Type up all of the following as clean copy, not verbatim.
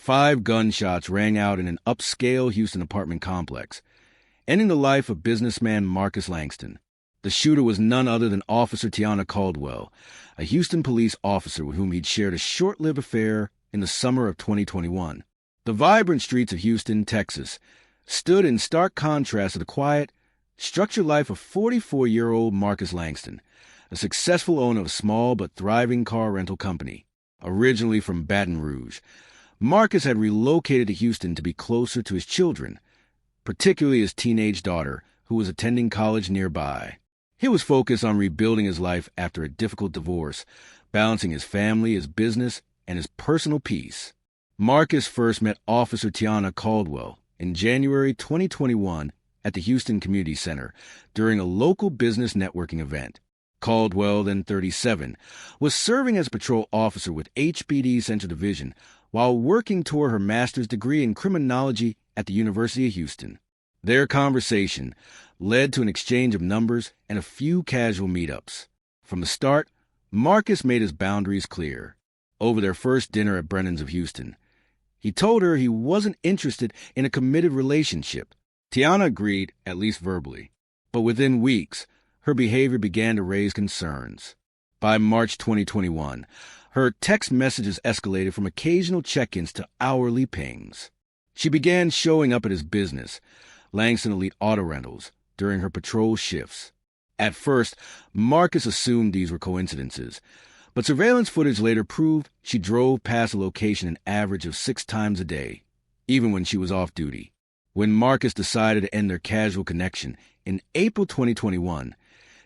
5 gunshots rang out in an upscale Houston apartment complex, ending the life of businessman Marcus Langston. The shooter was none other than Officer Tiana Caldwell, a Houston police officer with whom he'd shared a short-lived affair in the summer of 2021. The vibrant streets of Houston, Texas, stood in stark contrast to the quiet, structured life of 44-year-old Marcus Langston, a successful owner of a small but thriving car rental company. Originally from Baton Rouge, Marcus had relocated to Houston to be closer to his children, particularly his teenage daughter, who was attending college nearby. He was focused on rebuilding his life after a difficult divorce, balancing his family, his business, and his personal peace. Marcus first met Officer Tiana Caldwell in January 2021 at the Houston Community Center during a local business networking event. Caldwell, then 37, was serving as a patrol officer with HPD Central Division while working toward her master's degree in criminology at the University of Houston. Their conversation led to an exchange of numbers and a few casual meetups. From the start, Marcus made his boundaries clear. Over their first dinner at Brennan's of Houston, he told her he wasn't interested in a committed relationship. Tiana agreed, at least verbally, but within weeks, her behavior began to raise concerns. By March 2021, her text messages escalated from occasional check-ins to hourly pings. She began showing up at his business, Langston Elite Auto Rentals, during her patrol shifts. At first, Marcus assumed these were coincidences, but surveillance footage later proved she drove past the location an average of 6 times a day, even when she was off duty. When Marcus decided to end their casual connection in April 2021,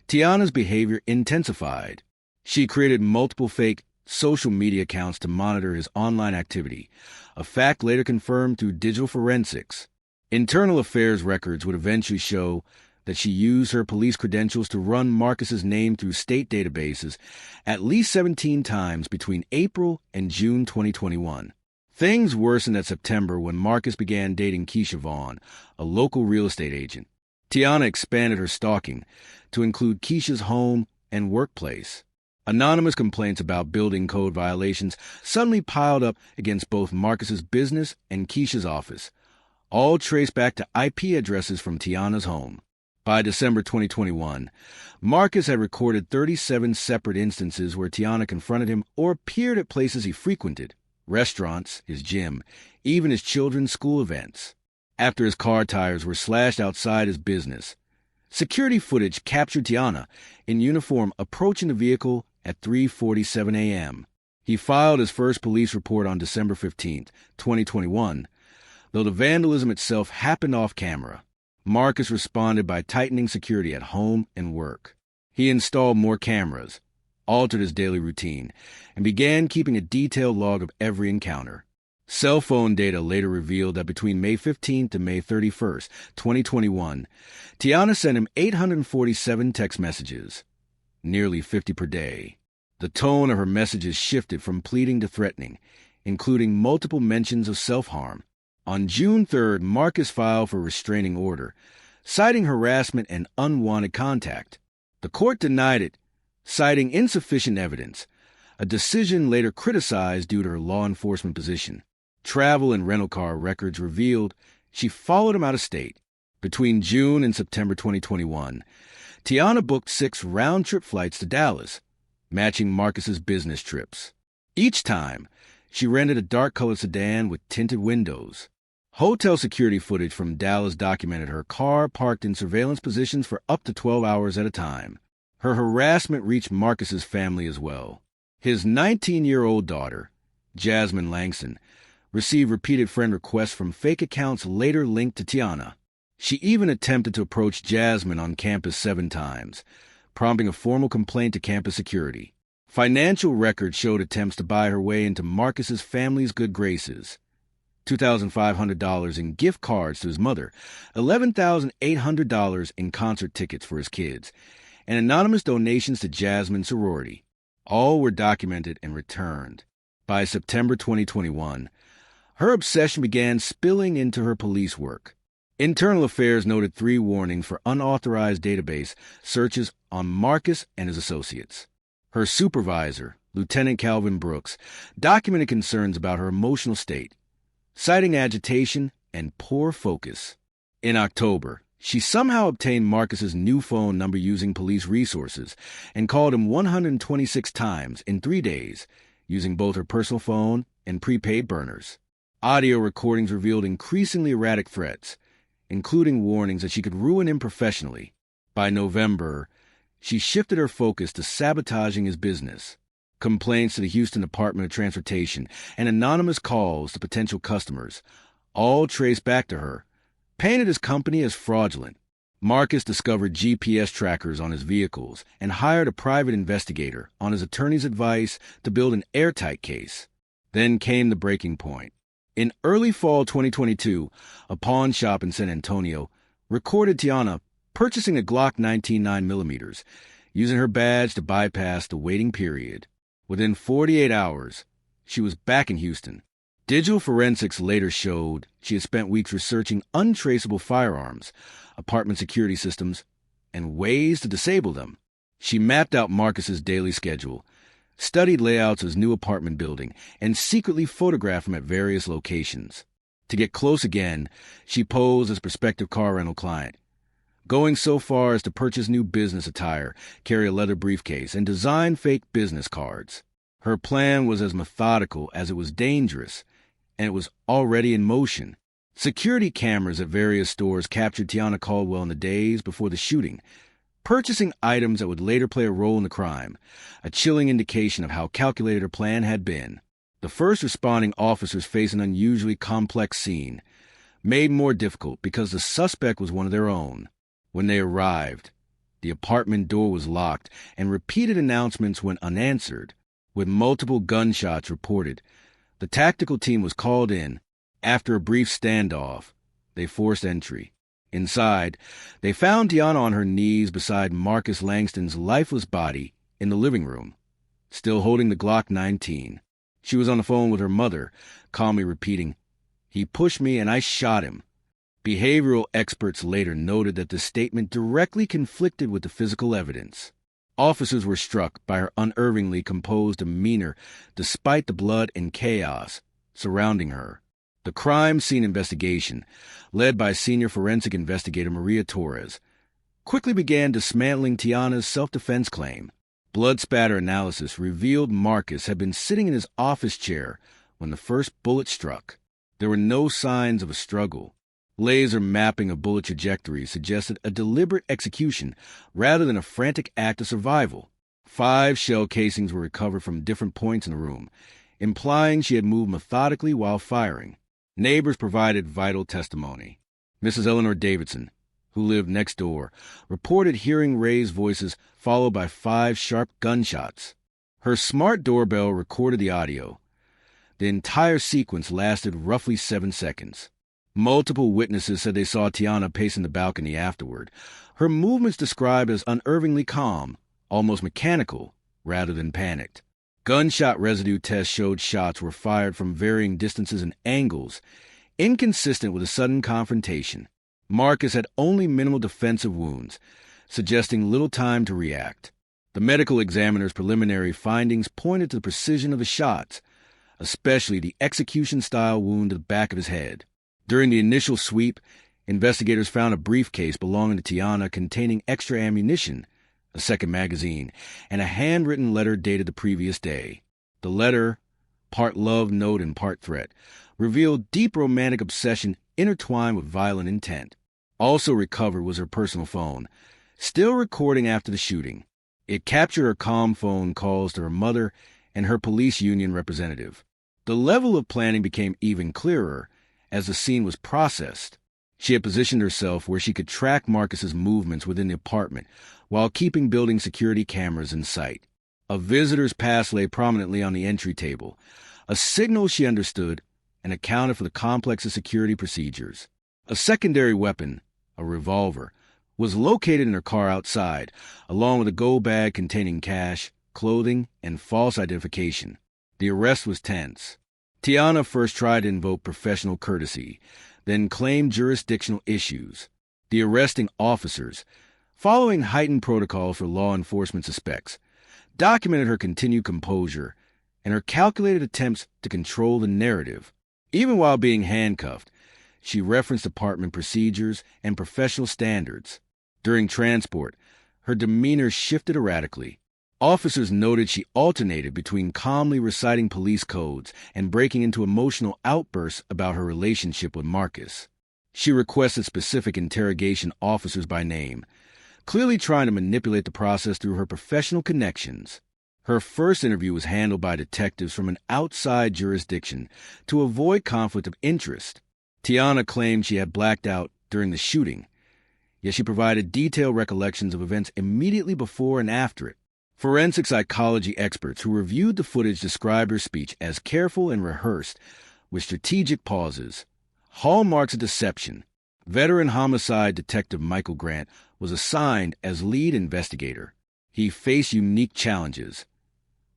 Tiana's behavior intensified. She created multiple fake social media accounts to monitor his online activity, a fact later confirmed through digital forensics. Internal affairs records would eventually show that she used her police credentials to run Marcus's name through state databases at least 17 times between April and June 2021. Things worsened that September when Marcus began dating Keisha Vaughn, a local real estate agent. Tiana expanded her stalking to include Keisha's home and workplace. Anonymous complaints about building code violations suddenly piled up against both Marcus's business and Keisha's office, all traced back to IP addresses from Tiana's home. By December 2021, Marcus had recorded 37 separate instances where Tiana confronted him or appeared at places he frequented, restaurants, his gym, even his children's school events. After his car tires were slashed outside his business, security footage captured Tiana in uniform approaching the vehicle at 3:47 a.m. He filed his first police report on December 15, 2021, though the vandalism itself happened off camera. Marcus responded by tightening security at home and work. He installed more cameras, altered his daily routine, and began keeping a detailed log of every encounter. Cell phone data later revealed that between May 15th and May 31st, 2021, Tiana sent him 847 text messages, nearly 50 per day. The tone of her messages shifted from pleading to threatening, including multiple mentions of self-harm. On June 3rd, Marcus filed for a restraining order, citing harassment and unwanted contact. The court denied it, citing insufficient evidence, a decision later criticized due to her law enforcement position. Travel and rental car records revealed she followed him out of state. Between June and September 2021, Tiana booked 6 round-trip flights to Dallas, matching Marcus's business trips. Each time, she rented a dark-colored sedan with tinted windows. Hotel security footage from Dallas documented her car parked in surveillance positions for up to 12 hours at a time. Her harassment reached Marcus's family as well. His 19-year-old daughter, Jasmine Langston, received repeated friend requests from fake accounts later linked to Tiana. She even attempted to approach Jasmine on campus 7 times, prompting a formal complaint to campus security. Financial records showed attempts to buy her way into Marcus's family's good graces. $2,500 in gift cards to his mother, $11,800 in concert tickets for his kids, and anonymous donations to Jasmine's sorority. All were documented and returned. By September 2021, her obsession began spilling into her police work. Internal Affairs noted 3 warnings for unauthorized database searches on Marcus and his associates. Her supervisor, Lieutenant Calvin Brooks, documented concerns about her emotional state, citing agitation and poor focus. In October, she somehow obtained Marcus's new phone number using police resources and called him 126 times in 3 days, using both her personal phone and prepaid burners. Audio recordings revealed increasingly erratic threats, including warnings that she could ruin him professionally. By November, she shifted her focus to sabotaging his business. Complaints to the Houston Department of Transportation and anonymous calls to potential customers, all traced back to her, painted his company as fraudulent. Marcus discovered GPS trackers on his vehicles and hired a private investigator on his attorney's advice to build an airtight case. Then came the breaking point. In early fall 2022, a pawn shop in San Antonio recorded Tiana purchasing a Glock 19 9mm, using her badge to bypass the waiting period. Within 48 hours, she was back in Houston. Digital forensics later showed she had spent weeks researching untraceable firearms, apartment security systems, and ways to disable them. She mapped out Marcus's daily schedule, studied layouts of his new apartment building, and secretly photographed him at various locations. To get close again, she posed as a prospective car rental client, going so far as to purchase new business attire, carry a leather briefcase, and design fake business cards. Her plan was as methodical as it was dangerous, and it was already in motion. Security cameras at various stores captured Tiana Caldwell in the days before the shooting, purchasing items that would later play a role in the crime, a chilling indication of how calculated her plan had been. The first responding officers faced an unusually complex scene, made more difficult because the suspect was one of their own. When they arrived, the apartment door was locked and repeated announcements went unanswered. With multiple gunshots reported, the tactical team was called in. After a brief standoff, they forced entry. Inside, they found Tiana on her knees beside Marcus Langston's lifeless body in the living room, still holding the Glock 19. She was on the phone with her mother, calmly repeating, "He pushed me and I shot him." Behavioral experts later noted that the statement directly conflicted with the physical evidence. Officers were struck by her unerringly composed demeanor despite the blood and chaos surrounding her. The crime scene investigation, led by senior forensic investigator Maria Torres, quickly began dismantling Tiana's self-defense claim. Blood spatter analysis revealed Marcus had been sitting in his office chair when the first bullet struck. There were no signs of a struggle. Laser mapping of bullet trajectories suggested a deliberate execution rather than a frantic act of survival. 5 shell casings were recovered from different points in the room, implying she had moved methodically while firing. Neighbors provided vital testimony. Mrs. Eleanor Davidson, who lived next door, reported hearing raised voices followed by 5 sharp gunshots. Her smart doorbell recorded the audio. The entire sequence lasted roughly 7 seconds. Multiple witnesses said they saw Tiana pacing the balcony afterward, her movements described as unerringly calm, almost mechanical, rather than panicked. Gunshot residue tests showed shots were fired from varying distances and angles, inconsistent with a sudden confrontation. Marcus had only minimal defensive wounds, suggesting little time to react. The medical examiner's preliminary findings pointed to the precision of the shots, especially the execution-style wound to the back of his head. During the initial sweep, investigators found a briefcase belonging to Tiana containing extra ammunition, a second magazine, and a handwritten letter dated the previous day. The letter, part love note and part threat, revealed deep romantic obsession intertwined with violent intent. Also recovered was her personal phone, still recording after the shooting. It captured her calm phone calls to her mother and her police union representative. The level of planning became even clearer as the scene was processed. She had positioned herself where she could track Marcus's movements within the apartment while keeping building security cameras in sight. A visitor's pass lay prominently on the entry table, a signal she understood and accounted for the complex of security procedures. A secondary weapon, a revolver, was located in her car outside, along with a gold bag containing cash, clothing, and false identification. The arrest was tense. Tiana first tried to invoke professional courtesy, then claimed jurisdictional issues. The arresting officers, following heightened protocol for law enforcement suspects, documented her continued composure and her calculated attempts to control the narrative. Even while being handcuffed, she referenced apartment procedures and professional standards. During transport, her demeanor shifted erratically. Officers noted she alternated between calmly reciting police codes and breaking into emotional outbursts about her relationship with Marcus. She requested specific interrogation officers by name, clearly trying to manipulate the process through her professional connections. Her first interview was handled by detectives from an outside jurisdiction to avoid conflict of interest. Tiana claimed she had blacked out during the shooting, yet she provided detailed recollections of events immediately before and after it. Forensic psychology experts who reviewed the footage described her speech as careful and rehearsed, with strategic pauses. Hallmarks of deception. Veteran homicide detective Michael Grant was assigned as lead investigator. He faced unique challenges.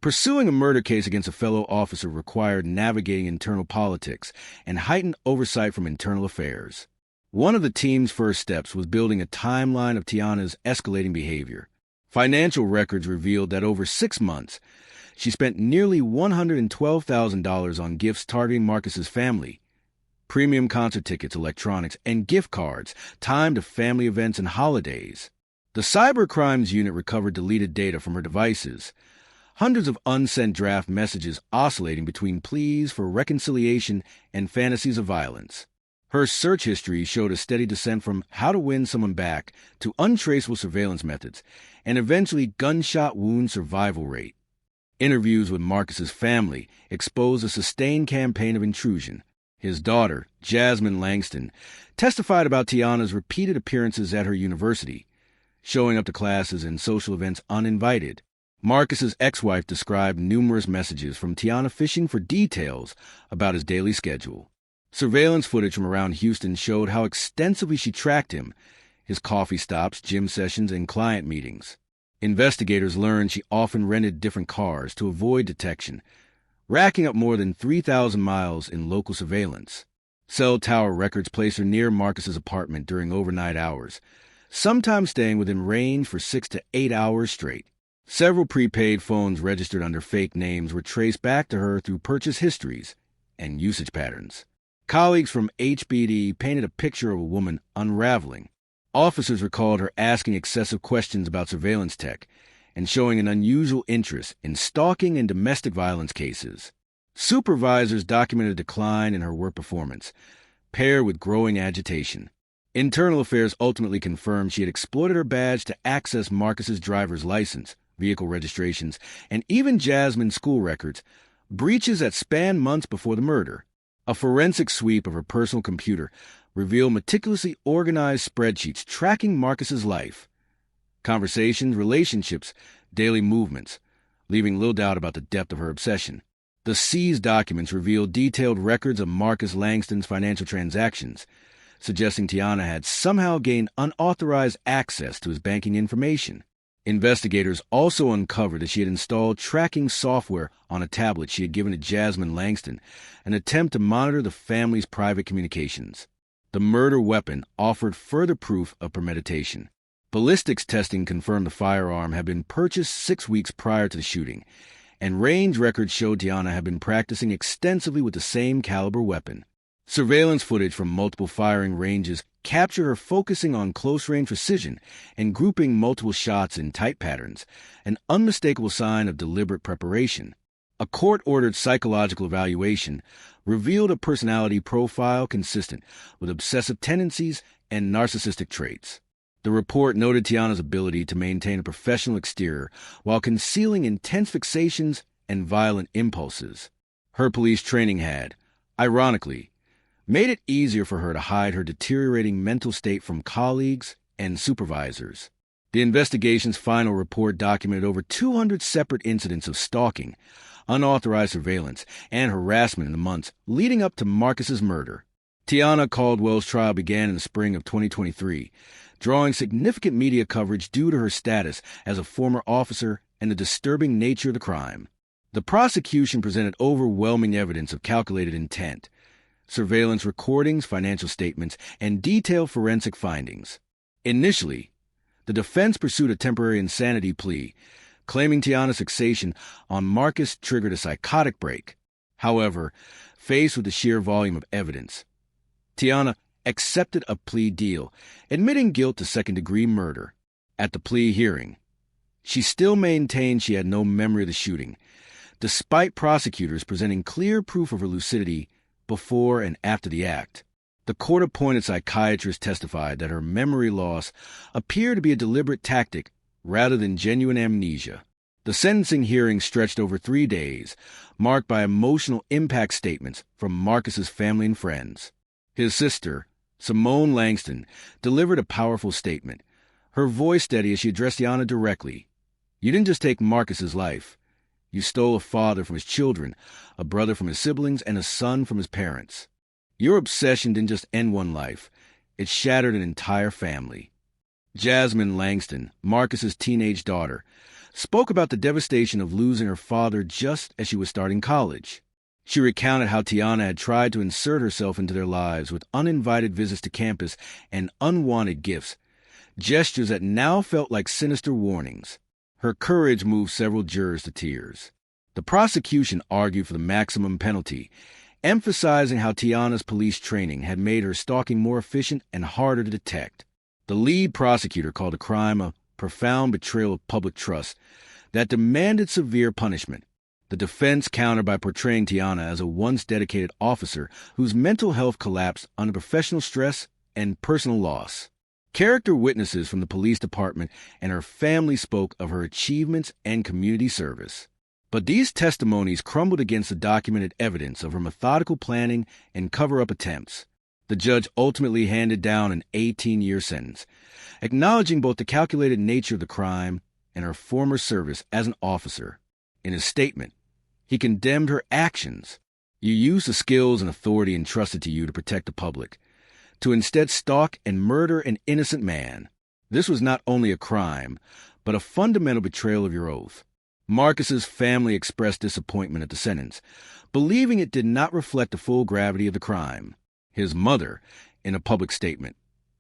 Pursuing a murder case against a fellow officer required navigating internal politics and heightened oversight from internal affairs. One of the team's first steps was building a timeline of Tiana's escalating behavior. Financial records revealed that over 6 months, she spent nearly $112,000 on gifts targeting Marcus's family. Premium concert tickets, electronics, and gift cards timed to family events and holidays. The cybercrimes unit recovered deleted data from her devices, hundreds of unsent draft messages oscillating between pleas for reconciliation and fantasies of violence. Her search history showed a steady descent from how to win someone back to untraceable surveillance methods and eventually gunshot wound survival rate. Interviews with Marcus's family exposed a sustained campaign of intrusion. His daughter, Jasmine Langston, testified about Tiana's repeated appearances at her university, showing up to classes and social events uninvited. Marcus's ex-wife described numerous messages from Tiana fishing for details about his daily schedule. Surveillance footage from around Houston showed how extensively she tracked him, his coffee stops, gym sessions, and client meetings. Investigators learned she often rented different cars to avoid detection, racking up more than 3,000 miles in local surveillance. Cell tower records placed her near Marcus's apartment during overnight hours, sometimes staying within range for 6 to 8 hours straight. Several prepaid phones registered under fake names were traced back to her through purchase histories and usage patterns. Colleagues from HBD painted a picture of a woman unraveling. Officers recalled her asking excessive questions about surveillance tech and showing an unusual interest in stalking and domestic violence cases. Supervisors documented a decline in her work performance, paired with growing agitation. Internal Affairs ultimately confirmed she had exploited her badge to access Marcus's driver's license, vehicle registrations, and even Jasmine's school records, breaches that spanned months before the murder. A forensic sweep of her personal computer revealed meticulously organized spreadsheets tracking Marcus's life, conversations, relationships, daily movements, leaving little doubt about the depth of her obsession. The seized documents revealed detailed records of Marcus Langston's financial transactions, suggesting Tiana had somehow gained unauthorized access to his banking information. Investigators also uncovered that she had installed tracking software on a tablet she had given to Jasmine Langston, an attempt to monitor the family's private communications. The murder weapon offered further proof of premeditation. Ballistics testing confirmed the firearm had been purchased 6 weeks prior to the shooting, and range records showed Tiana had been practicing extensively with the same caliber weapon. Surveillance footage from multiple firing ranges captured her focusing on close-range precision and grouping multiple shots in tight patterns, an unmistakable sign of deliberate preparation. A court-ordered psychological evaluation revealed a personality profile consistent with obsessive tendencies and narcissistic traits. The report noted Tiana's ability to maintain a professional exterior while concealing intense fixations and violent impulses. Her police training had, ironically, made it easier for her to hide her deteriorating mental state from colleagues and supervisors. The investigation's final report documented over 200 separate incidents of stalking, unauthorized surveillance, and harassment in the months leading up to Marcus's murder. Tiana Caldwell's trial began in the spring of 2023, drawing significant media coverage due to her status as a former officer and the disturbing nature of the crime. The prosecution presented overwhelming evidence of calculated intent, surveillance recordings, financial statements, and detailed forensic findings. Initially, the defense pursued a temporary insanity plea, claiming Tiana's fixation on Marcus triggered a psychotic break. However, Faced with the sheer volume of evidence, Tiana accepted a plea deal, admitting guilt to second-degree murder. At the plea hearing, she still maintained she had no memory of the shooting, despite prosecutors presenting clear proof of her lucidity before and after the act. The court-appointed psychiatrist testified that her memory loss appeared to be a deliberate tactic rather than genuine amnesia. The sentencing hearing stretched over 3 days, marked by emotional impact statements from Marcus's family and friends. His sister, Simone Langston, delivered a powerful statement, her voice steady as she addressed Tiana directly. "You didn't just take Marcus's life. You stole a father from his children, a brother from his siblings, and a son from his parents. Your obsession didn't just end one life. It shattered an entire family." Jasmine Langston, Marcus's teenage daughter, spoke about the devastation of losing her father just as she was starting college. She recounted how Tiana had tried to insert herself into their lives with uninvited visits to campus and unwanted gifts, gestures that now felt like sinister warnings. Her courage moved several jurors to tears. The prosecution argued for the maximum penalty, emphasizing how Tiana's police training had made her stalking more efficient and harder to detect. The lead prosecutor called the crime a profound betrayal of public trust that demanded severe punishment. The defense countered by portraying Tiana as a once dedicated officer whose mental health collapsed under professional stress and personal loss. Character witnesses from the police department and her family spoke of her achievements and community service. But these testimonies crumbled against the documented evidence of her methodical planning and cover-up attempts. The judge ultimately handed down an 18-year sentence, acknowledging both the calculated nature of the crime and her former service as an officer. In his statement, he condemned her actions. "You used the skills and authority entrusted to you to protect the public, to instead stalk and murder an innocent man. This was not only a crime, but a fundamental betrayal of your oath." Marcus's family expressed disappointment at the sentence, believing it did not reflect the full gravity of the crime. His mother, in a public statement,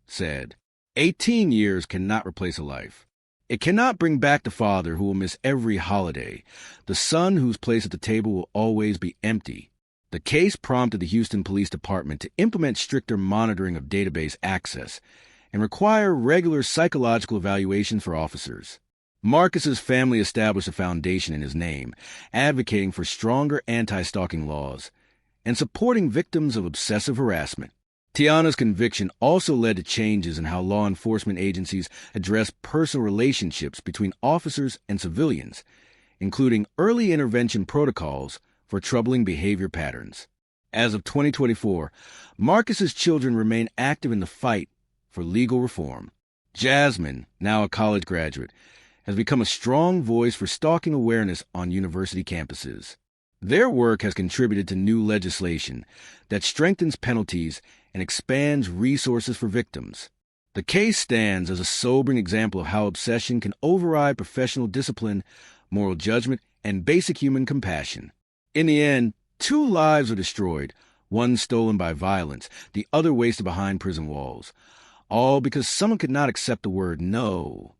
said, 18 years cannot replace a life. It cannot bring back the father who will miss every holiday, the son whose place at the table will always be empty." The case prompted the Houston Police Department to implement stricter monitoring of database access and require regular psychological evaluations for officers. Marcus's family established a foundation in his name, advocating for stronger anti-stalking laws and supporting victims of obsessive harassment. Tiana's conviction also led to changes in how law enforcement agencies address personal relationships between officers and civilians, including early intervention protocols for troubling behavior patterns. As of 2024, Marcus's children remain active in the fight for legal reform. Jasmine, now a college graduate, has become a strong voice for stalking awareness on university campuses. Their work has contributed to new legislation that strengthens penalties and expands resources for victims. The case stands as a sobering example of how obsession can override professional discipline, moral judgment, and basic human compassion. In the end, 2 lives are destroyed, one stolen by violence, the other wasted behind prison walls, all because someone could not accept the word no.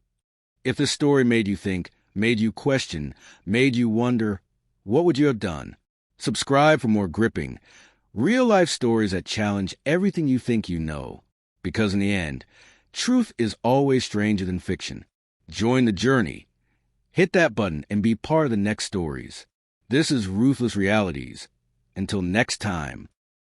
If this story made you think, made you question, made you wonder, what would you have done? Subscribe for more gripping, real-life stories that challenge everything you think you know. Because in the end, truth is always stranger than fiction. Join the journey. Hit that button and be part of the next stories. This is Ruthless Realities. Until next time.